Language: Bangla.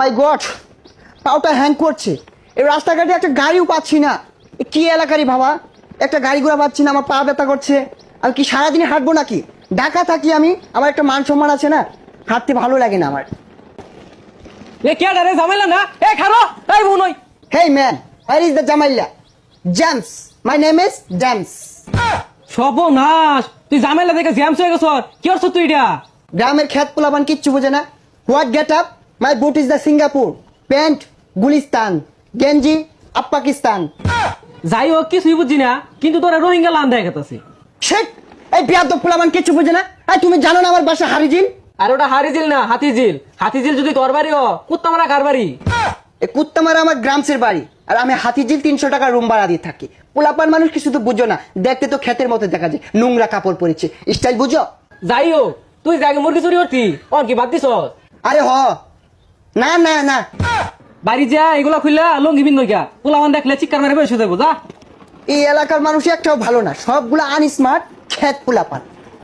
মাই গড, পাওটা হ্যাং করছে। এই রাস্তাঘাটে একটা গাড়িও পাচ্ছি না। কি এলাকারই বাবা, একটা গাড়ি ঘোড়া পাচ্ছি না, আমার পা ব্যথা করছে। আমি কি সারাদিন হাঁটবো নাকি? ঢাকা থাকি আমি, আমার একটা মান সম্মান আছে না, হাঁটতে ভালো লাগে না আমার। এ কে রে ঝামেলা না এ খারো এই বুনই hey man, where is the জামাইলা? James, my name is James. সর্বনাশ, তুই ঝামেলা দেখে জ্যামস হয়ে গেছ। কি করছ তুই এটা? গ্রামের খেত পোলাপান কিচ্ছু বোঝে না। What get up? My boot is the Singapore, pant Gulistan, গেঞ্জি আপ পাকিস্তান। যাই হোক কিছুই বুঝছি না, কিন্তু তোরা রোহিঙ্গা লান দেখা গেছে। শেখ, এই বিয়াদব পোলাপান কিচ্ছু বোঝে না। এই তুমি জানো না আমার বাসা হারিজিল? আর ওটা হারিজিল না হাতিঝিল। হাতিঝিল যদি তোর বাড়ি হ, কুত্তা মারা কার বাড়ি? এই কুত্তামারা আমার গ্রামসের বাড়ি, আর আমি হাতিঝিল 300 টাকা রুম ভাড়া দিয়ে থাকি। পোলাপান মানুষ কিছু তো বুঝো না, দেখতে তো ক্ষেতের মতো দেখা যায়, নোংরা কাপড় পরেছে, স্টাইল বুঝো? যাই হোক, তুই জায়গা মুরগি চুরি করতি, অন কি বাদ দিছ? আরে হ, না না না, বাড়ি যা এগুলা খুললা লঙ্গি বিন নইকা পোলামান দেখলে চিৎকার মারে বসে যাবো যা। এই এলাকার মানুষ একটাও ভালো না, সবগুলো আনস্মার্ট ক্ষেত পোলাপান।